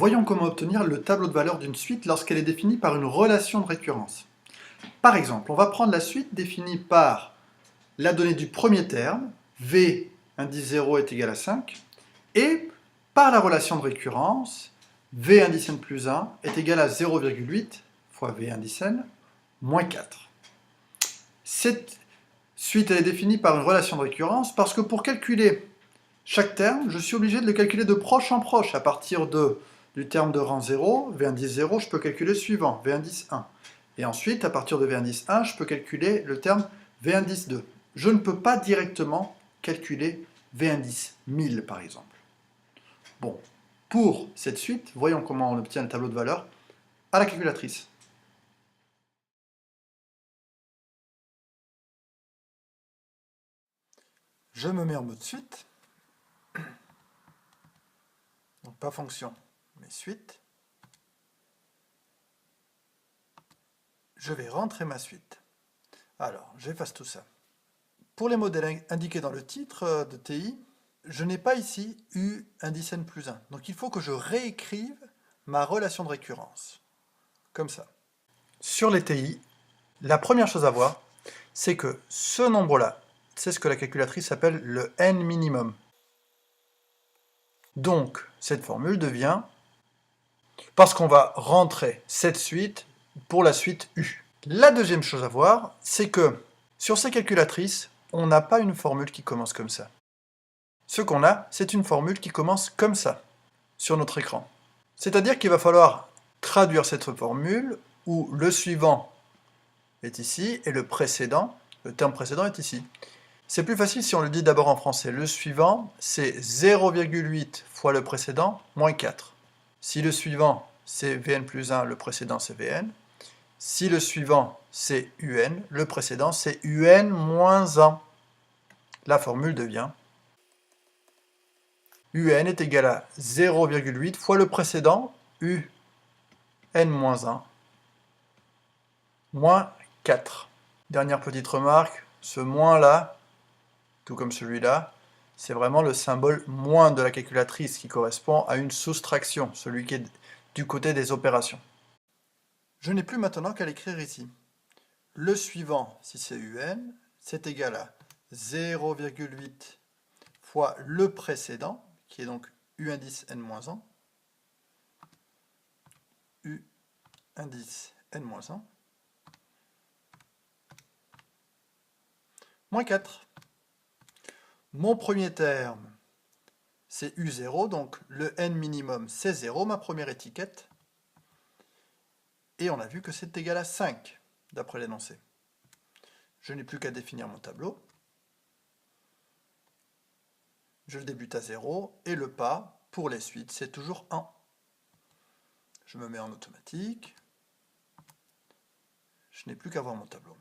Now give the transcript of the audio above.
Voyons comment obtenir le tableau de valeur d'une suite lorsqu'elle est définie par une relation de récurrence. Par exemple, on va prendre la suite définie par la donnée du premier terme, v indice 0 est égal à 5, et par la relation de récurrence, v indice n plus 1 est égal à 0,8 fois v indice n moins 4. Cette suite elle est définie par une relation de récurrence parce que pour calculer chaque terme, je suis obligé de le calculer de proche en proche. À partir du terme de rang 0, v indice 0, je peux calculer le suivant, v indice 1. Et ensuite, à partir de v indice 1, je peux calculer le terme v indice 2. Je ne peux pas directement calculer v indice 1000, par exemple. Bon, pour cette suite, voyons comment on obtient le tableau de valeur à la calculatrice. Je me mets en mode suite. Donc pas fonction, mais suite. Je vais rentrer ma suite. Alors, j'efface tout ça. Pour les modèles indiqués dans le titre de TI, je n'ai pas ici U indice n plus 1. Donc il faut que je réécrive ma relation de récurrence. Comme ça. Sur les TI, la première chose à voir, c'est que ce nombre-là, c'est ce que la calculatrice appelle le n minimum. Donc, cette formule devient, parce qu'on va rentrer cette suite pour la suite U. La deuxième chose à voir, c'est que sur ces calculatrices, on n'a pas une formule qui commence comme ça. Ce qu'on a, c'est une formule qui commence comme ça, sur notre écran. C'est-à-dire qu'il va falloir traduire cette formule où le suivant est ici et le terme précédent est ici. C'est plus facile si on le dit d'abord en français. Le suivant, c'est 0,8 fois le précédent, moins 4. Si le suivant, c'est Vn plus 1, le précédent, c'est Vn. Si le suivant, c'est Un, le précédent, c'est Un moins 1. La formule devient Un est égal à 0,8 fois le précédent, Un moins 1, moins 4. Dernière petite remarque, ce moins-là, tout comme celui-là, c'est vraiment le symbole moins de la calculatrice qui correspond à une soustraction, celui qui est du côté des opérations. Je n'ai plus maintenant qu'à l'écrire ici. Le suivant, si c'est Un, c'est égal à 0,8 fois le précédent, qui est donc U indice n-1, U indice n-1, moins 4. Mon premier terme, c'est U0, donc le n minimum, c'est 0, ma première étiquette. Et on a vu que c'est égal à 5, d'après l'énoncé. Je n'ai plus qu'à définir mon tableau. Je le débute à 0, et le pas, pour les suites, c'est toujours 1. Je me mets en automatique. Je n'ai plus qu'à voir mon tableau.